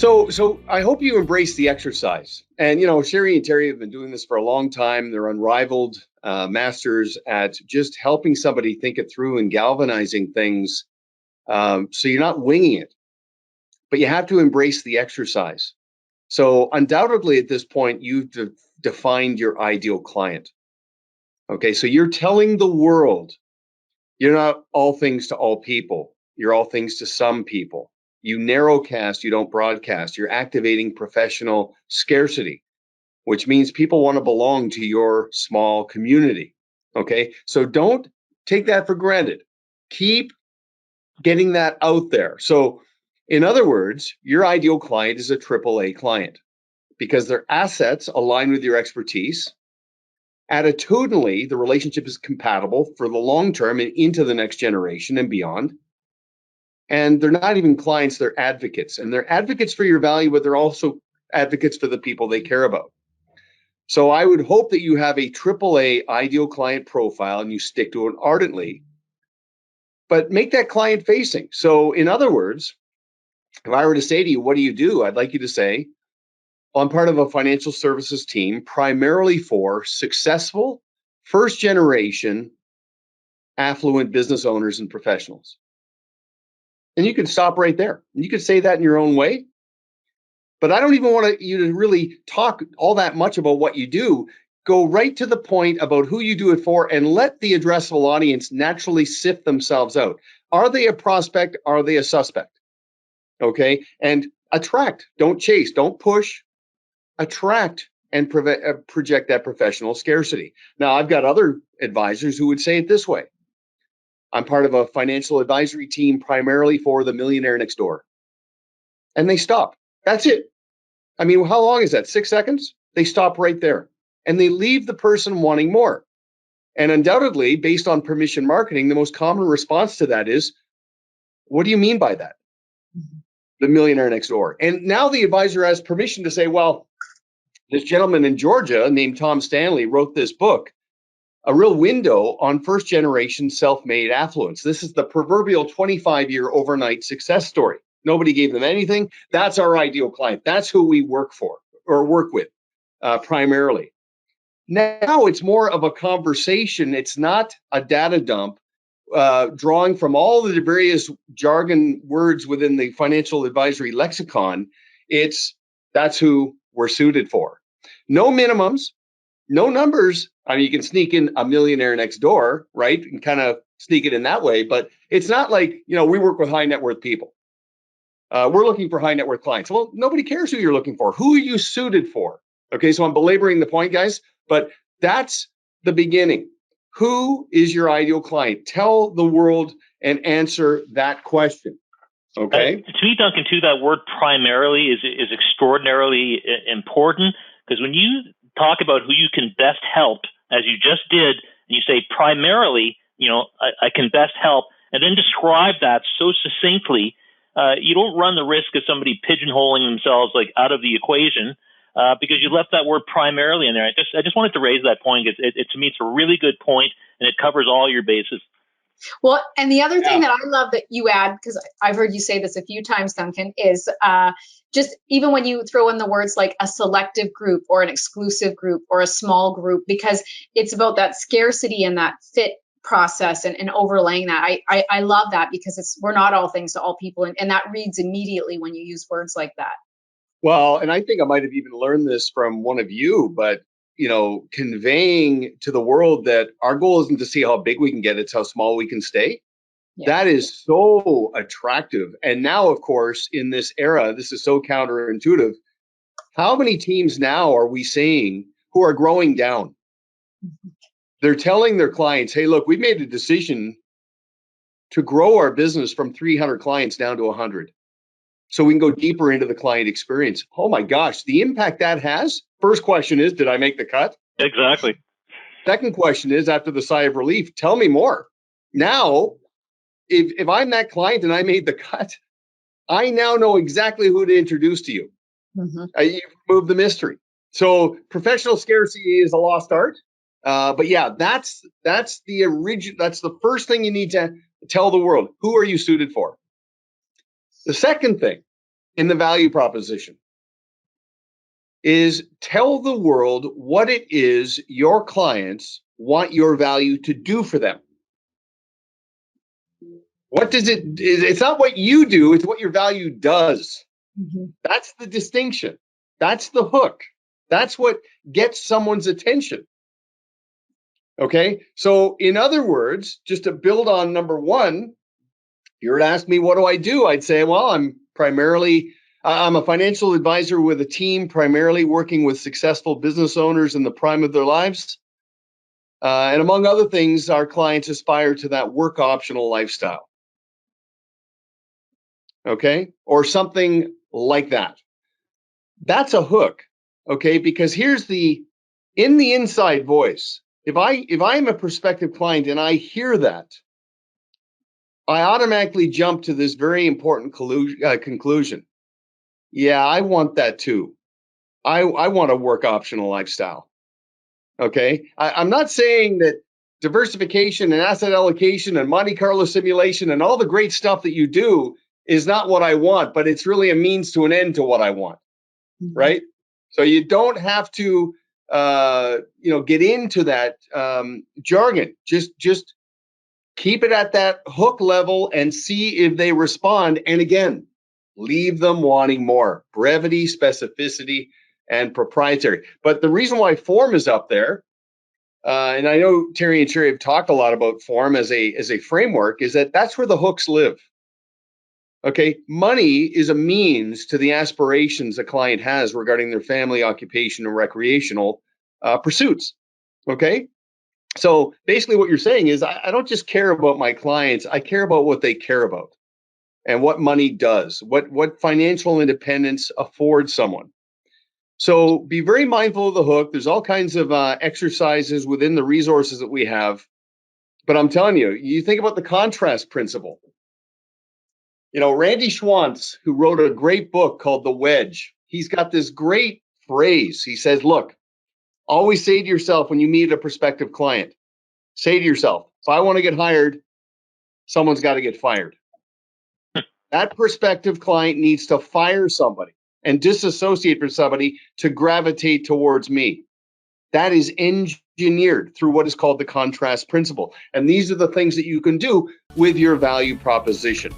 So I hope you embrace the exercise. And, Sherri and Terry have been doing this for a long time. They're unrivaled masters at just helping somebody think it through and galvanizing things. So you're not winging it, but you have to embrace the exercise. So undoubtedly at this point, you've defined your ideal client. Okay, so you're telling the world you're not all things to all people. You're all things to some people. You narrowcast, you don't broadcast. You're activating professional scarcity, which means people want to belong to your small community. Okay, so don't take that for granted. Keep getting that out there. So, in other words, your ideal client is a AAA client because their assets align with your expertise. Attitudinally, the relationship is compatible for the long term and into the next generation and beyond. And they're not even clients, they're advocates. And they're advocates for your value, but they're also advocates for the people they care about. So I would hope that you have a AAA ideal client profile and you stick to it ardently, but make that client facing. So in other words, if I were to say to you, what do? I'd like you to say, well, I'm part of a financial services team primarily for successful first generation affluent business owners and professionals. And you can stop right there. You could say that in your own way. But I don't even want you to really talk all that much about what you do. Go right to the point about who you do it for and let the addressable audience naturally sift themselves out. Are they a prospect? Are they a suspect? Okay. And attract, don't chase, don't push, attract and project that professional scarcity. Now, I've got other advisors who would say it this way. I'm part of a financial advisory team primarily for the millionaire next door. And they stop. That's it. I mean, how long is that? 6 seconds? They stop right there. And they leave the person wanting more. And undoubtedly, based on permission marketing, the most common response to that is, what do you mean by that? The millionaire next door. And now the advisor has permission to say, well, this gentleman in Georgia named Tom Stanley wrote this book, a real window on first generation self-made affluence. This is the proverbial 25-year overnight success story. Nobody gave them anything. That's our ideal client. That's who we work for or work with primarily. Now it's more of a conversation. It's not a data dump drawing from all the various jargon words within the financial advisory lexicon. That's who we're suited for. No minimums, no numbers. I mean, you can sneak in a millionaire next door, right? And kind of sneak it in that way. But it's not like, we work with high net worth people. We're looking for high net worth clients. Well, nobody cares who you're looking for. Who are you suited for? Okay, so I'm belaboring the point, guys, but that's the beginning. Who is your ideal client? Tell the world and answer that question. Okay. To me, Duncan, too, that word primarily is extraordinarily important, because when you talk about who you can best help, as you just did, and you say primarily, I can best help, and then describe that so succinctly, you don't run the risk of somebody pigeonholing themselves like out of the equation because you left that word primarily in there. I just wanted to raise that point. To me, it's a really good point, and it covers all your bases. Well, and the other thing that I love that you add, because I've heard you say this a few times, Duncan, is just even when you throw in the words like a selective group or an exclusive group or a small group, because it's about that scarcity and that fit process and overlaying that. I love that, because we're not all things to all people. And that reads immediately when you use words like that. Well, and I think I might have even learned this from one of you, but conveying to the world that our goal isn't to see how big we can get, it's how small we can stay. Yeah. That is so attractive. And now, of course, in this era, this is so counterintuitive. How many teams now are we seeing who are growing down? They're telling their clients, hey, look, we made a decision to grow our business from 300 clients down to 100. So we can go deeper into the client experience. Oh my gosh, the impact that has. First question is, did I make the cut? Exactly. Second question is, after the sigh of relief, tell me more. Now, if I'm that client and I made the cut, I now know exactly who to introduce to you. Mm-hmm. You remove the mystery. So professional scarcity is a lost art. But yeah, that's the original. That's the first thing you need to tell the world. Who are you suited for? The second thing, in the value proposition is tell the world what it is your clients want your value to do for them. What does it, it's not what you do, it's what your value does. Mm-hmm. That's the distinction. That's the hook. That's what gets someone's attention. Okay. So in other words, just to build on number one, if you were to ask me, what do? I'd say, well, I'm a financial advisor with a team, primarily working with successful business owners in the prime of their lives. And among other things, our clients aspire to that work optional lifestyle. Okay. Or something like that. That's a hook. Okay. Because here's in the inside voice, if I'm a prospective client and I hear that, I automatically jump to this very important conclusion. Yeah, I want that too. I want a work optional lifestyle. Okay. I'm not saying that diversification and asset allocation and Monte Carlo simulation and all the great stuff that you do is not what I want, but it's really a means to an end to what I want. Mm-hmm. Right. So you don't have to, get into that jargon. Just keep it at that hook level and see if they respond. And again, leave them wanting more. Brevity, specificity, and proprietary. But the reason why form is up there, and I know Terry and Sherri have talked a lot about form as a framework, is that that's where the hooks live. Okay, money is a means to the aspirations a client has regarding their family, occupation, and recreational pursuits. Okay, so basically what you're saying is I don't just care about my clients, I care about what they care about and what money does, what financial independence affords someone. So be very mindful of the hook. There's all kinds of exercises within the resources that we have. But I'm telling you, you think about the contrast principle. Randy Schwantz, who wrote a great book called The Wedge, he's got this great phrase. He says, look, always say to yourself when you meet a prospective client, say to yourself, if I want to get hired, someone's got to get fired. That prospective client needs to fire somebody and disassociate from somebody to gravitate towards me. That is engineered through what is called the contrast principle. And these are the things that you can do with your value proposition.